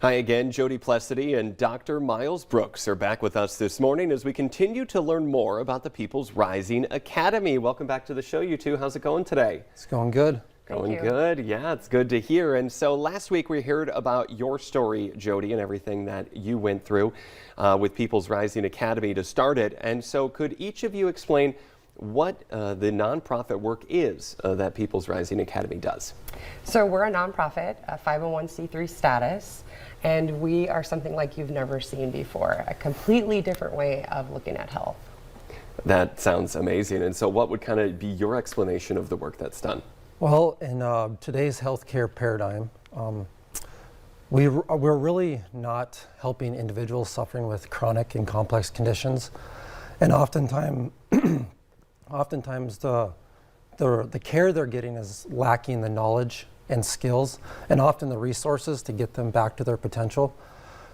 Hi again, Jody Plessity and Dr. Miles Brooks are back with us this morning as we continue to learn more about the People's Rising Academy. Welcome back to the show, you two. How's it going today? It's going good. Going good. Yeah, it's good to hear. And so last week we heard about your story, Jody, and everything that you went through with People's Rising Academy to start it. And so could each of you explain what the nonprofit work is that People's Rising Academy does? So we're a nonprofit, a 501c3 status, and we are something like you've never seen before, a completely different way of looking at health. That sounds amazing. And so what would kind of be your explanation of the work that's done? Well, in today's healthcare paradigm, we're really not helping individuals suffering with chronic and complex conditions, and oftentimes the care they're getting is lacking the knowledge and skills and often the resources to get them back to their potential.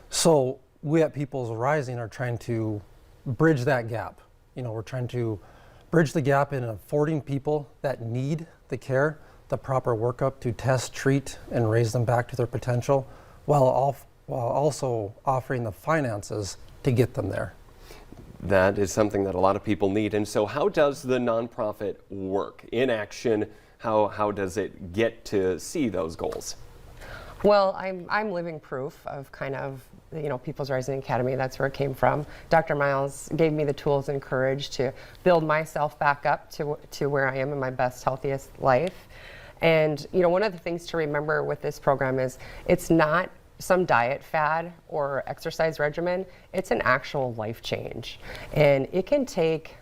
So we at People's Rising are trying to bridge that gap. You know, we're trying to bridge the gap in affording people that need the care, the proper workup to test, treat, and raise them back to their potential, while also offering the finances to get them there. That is something that a lot of people need. And so how does the nonprofit work in action? How does it get to see those goals? Well, I'm living proof of kind of, People's Rising Academy. That's where it came from. Dr. Miles gave me the tools and courage to build myself back up to where I am in my best, healthiest life. And, one of the things to remember with this program is it's not some diet fad or exercise regimen. It's an actual life change. And it can take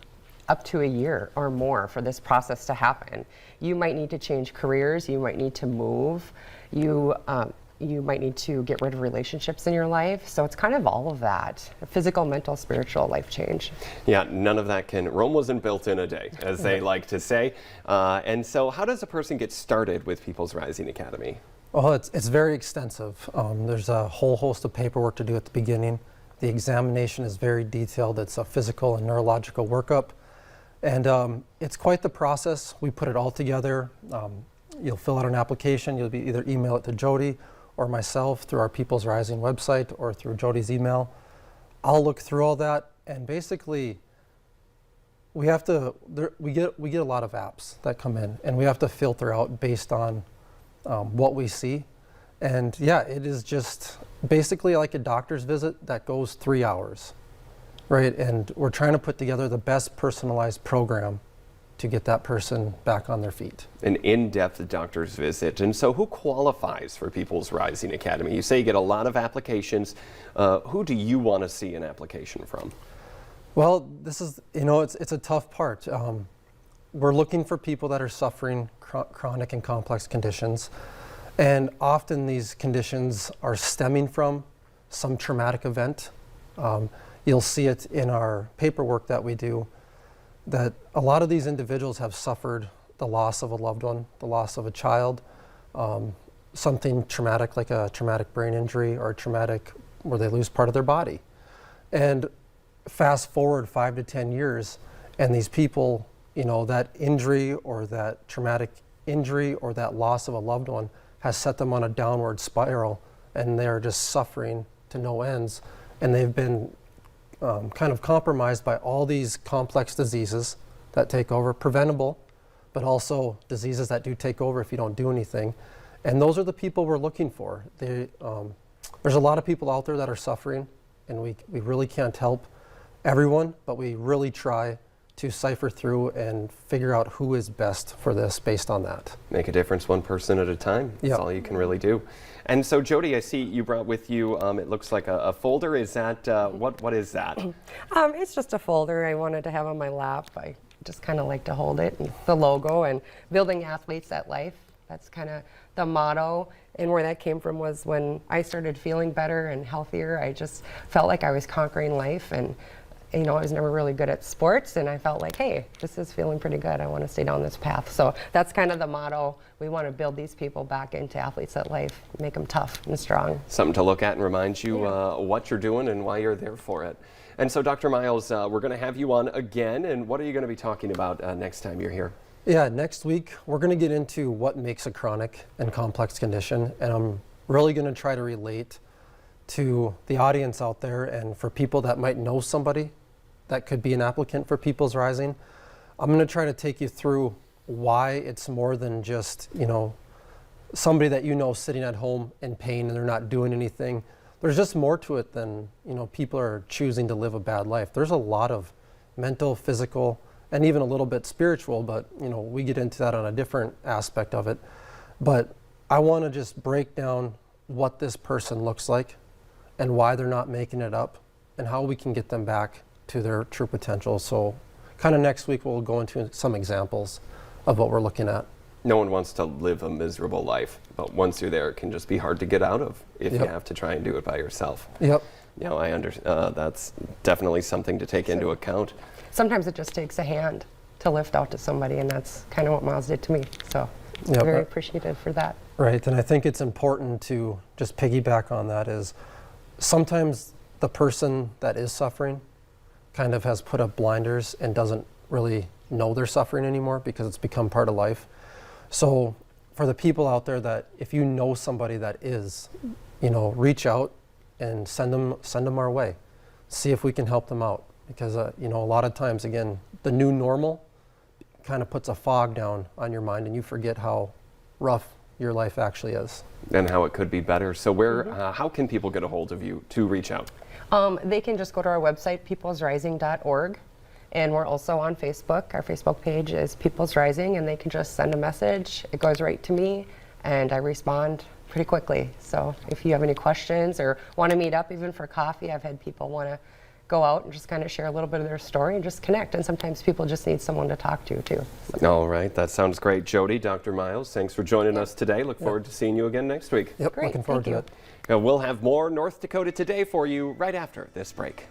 up to a year or more for this process to happen. You might need to change careers, you might need to move, you might need to get rid of relationships in your life. So it's kind of all of that, physical, mental, spiritual life change. Yeah, none of that Rome wasn't built in a day, as they like to say. And so how does a person get started with People's Rising Academy? Well, it's very extensive. There's a whole host of paperwork to do at the beginning. The examination is very detailed. It's a physical and neurological workup. And it's quite the process. We put it all together. You'll fill out an application. You'll either email it to Jody or myself through our People's Rising website or through Jody's email. I'll look through all that, and basically we get a lot of apps that come in, and we have to filter out based on what we see. And yeah, it is just basically like a doctor's visit that goes 3 hours. Right, and we're trying to put together the best personalized program to get that person back on their feet. An in-depth doctor's visit. And so who qualifies for People's Rising Academy? You say you get a lot of applications. Who do you want to see an application from? Well, this is, it's a tough part. We're looking for people that are suffering chronic and complex conditions. And often these conditions are stemming from some traumatic event. You'll see it in our paperwork that we do, that a lot of these individuals have suffered the loss of a loved one, the loss of a child, something traumatic like a traumatic brain injury or a traumatic where they lose part of their body. And fast forward 5 to 10 years, and these people, that injury or that traumatic injury or that loss of a loved one has set them on a downward spiral, and they're just suffering to no ends. And they've been kind of compromised by all these complex diseases that take over, preventable, but also diseases that do take over if you don't do anything. And those are the people we're looking for. There's a lot of people out there that are suffering, and we really can't help everyone, but we really try to cipher through and figure out who is best for this based on that. Make a difference one person at a time. That's all you can really do. And so Jody, I see you brought with you, it looks like a folder. Is that, what is that? It's just a folder I wanted to have on my lap. I just kind of like to hold it, and the logo, and building athletes at life. That's kind of the motto. And where that came from was when I started feeling better and healthier, I just felt like I was conquering life. And I was never really good at sports, and I felt like, hey, this is feeling pretty good. I want to stay down this path. So that's kind of the motto. We want to build these people back into athletes at life, make them tough and strong. Something to look at and remind you what you're doing and why you're there for it. And so, Dr. Miles, we're going to have you on again, and what are you going to be talking about next time you're here? Yeah, next week we're going to get into what makes a chronic and complex condition, and I'm really going to try to relate to the audience out there and for people that might know somebody that could be an applicant for People's Rising, I'm going to try to take you through why it's more than just, somebody that sitting at home in pain and they're not doing anything. There's just more to it than, people are choosing to live a bad life. There's a lot of mental, physical, and even a little bit spiritual, but we get into that on a different aspect of it. But I want to just break down what this person looks like and why they're not making it up and how we can get them back to their true potential. So kind of next week we'll go into some examples of what we're looking at. No one wants to live a miserable life, but once you're there, it can just be hard to get out of if you have to try and do it by yourself. Yep. I understand. That's definitely something to take into account. Sometimes it just takes a hand to lift out to somebody, and that's kind of what Miles did to me. So Yep. very appreciative for that. Right, and I think it's important to just piggyback on that is sometimes the person that is suffering kind of has put up blinders and doesn't really know they're suffering anymore because it's become part of life. So for the people out there that if you know somebody that is, reach out and send them our way. See if we can help them out because, a lot of times, again, the new normal kind of puts a fog down on your mind and you forget how rough your life actually is. And how it could be better. So how can people get a hold of you to reach out? They can just go to our website, peoplesrising.org, and we're also on Facebook. Our Facebook page is People's Rising, and they can just send a message. It goes right to me, and I respond pretty quickly. So if you have any questions or want to meet up even for coffee, I've had people want to go out and just kind of share a little bit of their story and just connect. And sometimes people just need someone to talk to too. So. All right, that sounds great. Jody, Dr. Miles, thanks for joining us today. Look forward to seeing you again next week. Yep, Great, looking forward thank to you. it. We'll have more North Dakota Today for you right after this break.